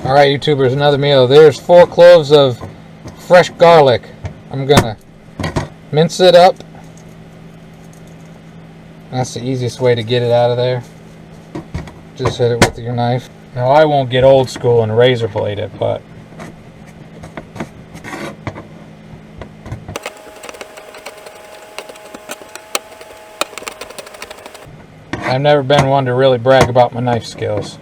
Alright, YouTubers, another meal. There's 4 cloves of fresh garlic. I'm gonna mince it up. That's the easiest way to get it out of there. Just hit it with your knife. Now, I won't get old school and razor blade it, but I've never been one to really brag about my knife skills.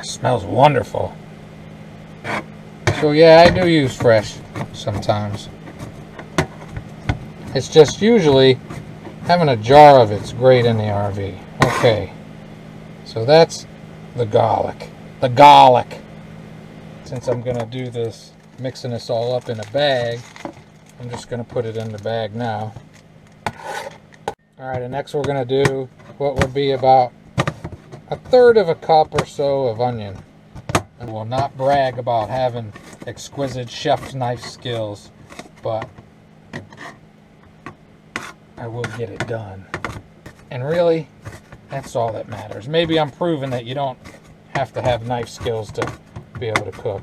Smells wonderful. So yeah, I do use fresh sometimes. It's just usually having a jar of it's great in the RV. Okay, so that's the garlic. The garlic. Since I'm gonna do this, mixing this all up in a bag, I'm just gonna put it in the bag now. All right, and next we're gonna do what would be about 1/3 of a cup or so of onion. I will not brag about having exquisite chef's knife skills, but I will get it done. And really, that's all that matters. Maybe I'm proving that you don't have to have knife skills to be able to cook.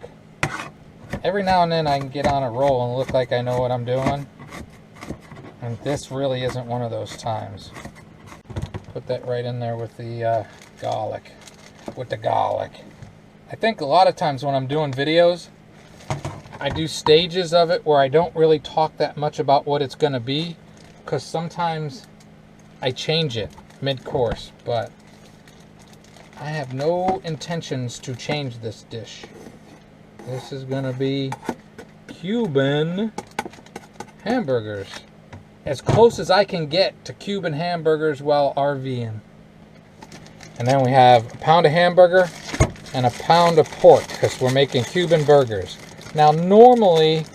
Every now and then I can get on a roll and look like I know what I'm doing, and this really isn't one of those times. Put that right in there with the garlic. I think a lot of times when I'm doing videos, I do stages of it where I don't really talk that much about what it's going to be, because sometimes I change it mid-course, but I have no intentions to change this dish. This is going to be Cuban hamburgers. As close as I can get to Cuban hamburgers while RVing. And then we have a pound of hamburger and a pound of pork, because we're making Cuban burgers. Now normally,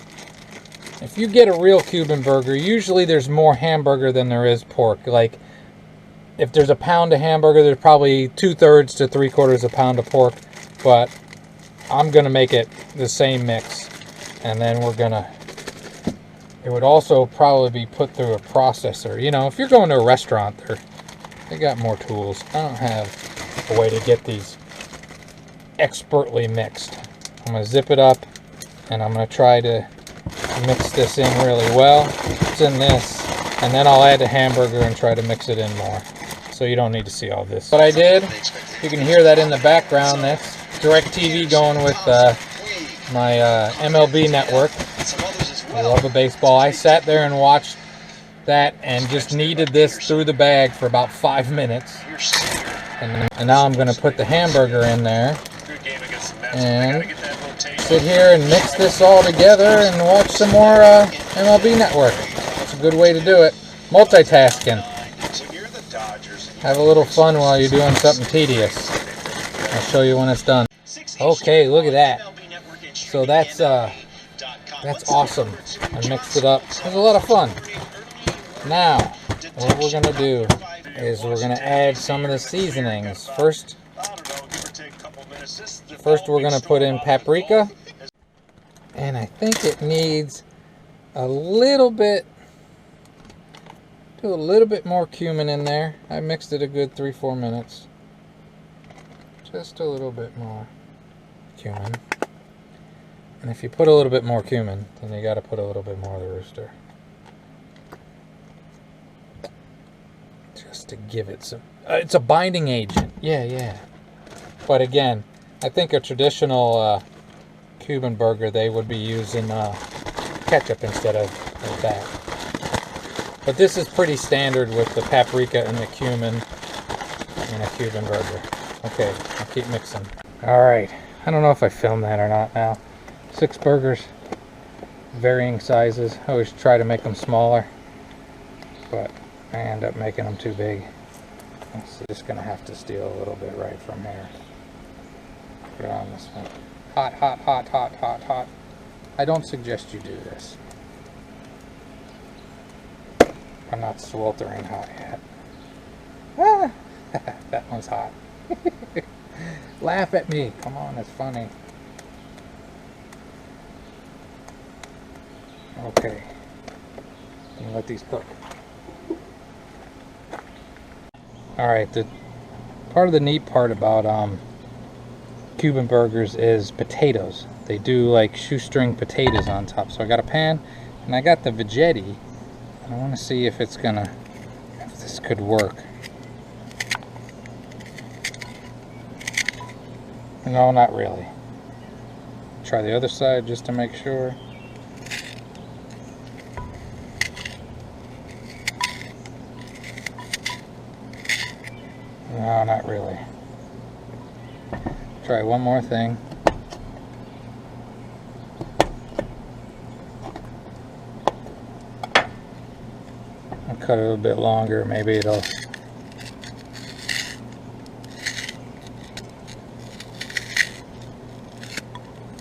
if you get a real Cuban burger, usually there's more hamburger than there is pork. Like, if there's a pound of hamburger, there's probably 2/3 to 3/4 a pound of pork. But I'm going to make it the same mix. And then it would also probably be put through a processor. You know, if you're going to a restaurant, they got more tools. I don't have a way to get these expertly mixed. I'm going to zip it up, and I'm going to try to mix this in really well. It's in this, and then I'll add the hamburger and try to mix it in more. So you don't need to see all this. What I did, you can hear that in the background. That's DirecTV going with my MLB network. I love the baseball. I sat there and watched that and just kneaded this through the bag for about 5 minutes. And now I'm going to put the hamburger in there and sit here and mix this all together and watch some more MLB network. It's a good way to do it. Multitasking. Have a little fun while you're doing something tedious. I'll show you when it's done. Okay, look at that. So that's awesome. I mixed it up. It was a lot of fun. Now, what we're going to do is we're going to add some of the seasonings. First we're going to put in paprika. And I think it needs a little bit more cumin in there. I mixed it a good 3-4 minutes. Just a little bit more cumin. And if you put a little bit more cumin, then you got to put a little bit more of the rooster. Just to give it some... it's a binding agent. Yeah. But again, I think a traditional Cuban burger, they would be using ketchup instead of that. But this is pretty standard with the paprika and the cumin in a Cuban burger. Okay, I'll keep mixing. Alright, I don't know if I filmed that or not now. 6 burgers, varying sizes. I always try to make them smaller, but I end up making them too big. I'm just going to have to steal a little bit right from here. Put it on this one. Hot. I don't suggest you do this. I'm not sweltering hot yet. Ah, that one's hot. Laugh at me. Come on, it's funny. Okay. And let these cook. Alright, the part of the neat part about Cuban burgers is potatoes. They do like shoestring potatoes on top. So I got a pan and I got the veggetti. And I want to see if it's gonna, if this could work. No, not really. Try the other side just to make sure. No, not really. Try one more thing. I'll cut it a little bit longer, maybe it'll...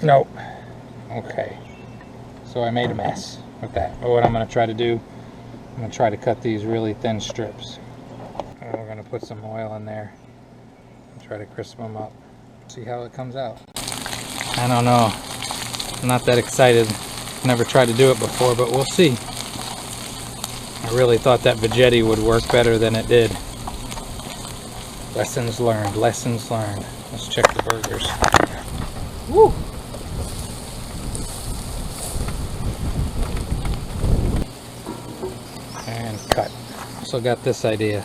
Nope. Okay. So I made a mess with that. But what I'm going to try to do, I'm going to try to cut these really thin strips. And we're going to put some oil in there and try to crisp them up. See how it comes out. I don't know. I'm not that excited. Never tried to do it before, but we'll see. I really thought that veggetti would work better than it did. Lessons learned. Lessons learned. Let's check the burgers. Woo! And cut. Also got this idea.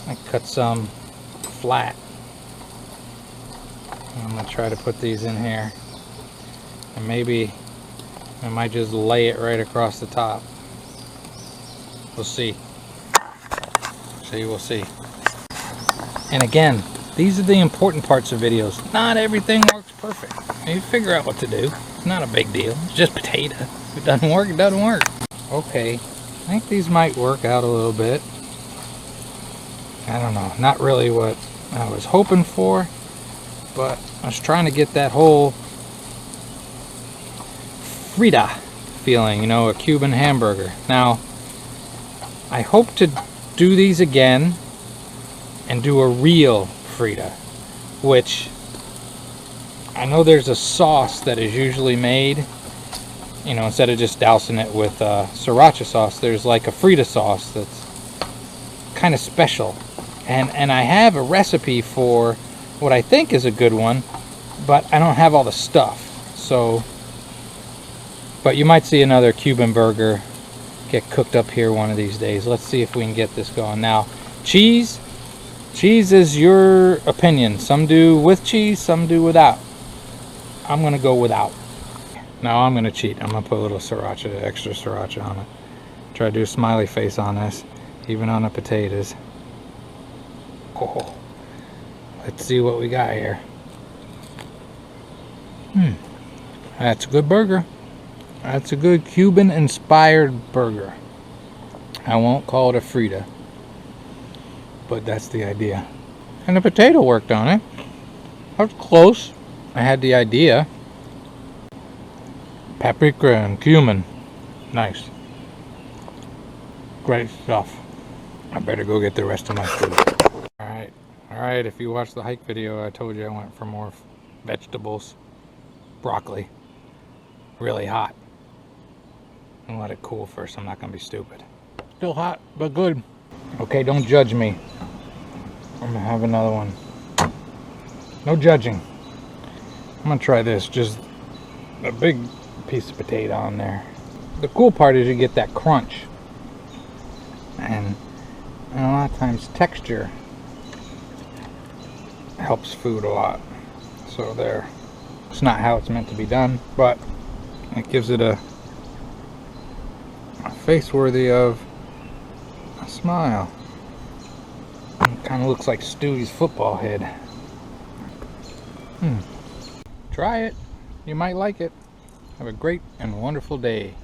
I cut some flat. I'm going to try to put these in here. And maybe I might just lay it right across the top. We'll see. We'll see. And again, these are the important parts of videos. Not everything works perfect. You figure out what to do. It's not a big deal. It's just potato. If it doesn't work, it doesn't work. Okay. I think these might work out a little bit. I don't know. Not really what I was hoping for. But I was trying to get that whole Frita feeling, you know, a Cuban hamburger. Now, I hope to do these again and do a real Frita, which I know there's a sauce that is usually made, you know, instead of just dousing it with sriracha sauce, there's like a Frita sauce that's kind of special. And I have a recipe for what I think is a good one, but I don't have all the stuff. So, but you might see another Cuban burger get cooked up here one of these days. Let's see if we can get this going. Now, cheese is your opinion. Some do with cheese, some do without. I'm gonna go without. Now I'm gonna cheat. I'm gonna put a little sriracha, extra sriracha on it. Try to do a smiley face on this, even on the potatoes. Oh. Let's see what we got here. That's a good burger. That's a good Cuban-inspired burger. I won't call it a Frita, but that's the idea. And the potato worked on it. That was close. I had the idea. Paprika and cumin. Nice. Great stuff. I better go get the rest of my food. Alright, if you watched the hike video, I told you I went for more vegetables. Broccoli. Really hot. I'm gonna let it cool first, I'm not gonna be stupid. Still hot, but good. Okay, don't judge me. I'm gonna have another one. No judging. I'm gonna try this, just a big piece of potato on there. The cool part is you get that crunch. And a lot of times texture helps food a lot. So there. It's not how it's meant to be done, but it gives it a face worthy of a smile. It kind of looks like Stewie's football head. Try it. You might like it. Have a great and wonderful day.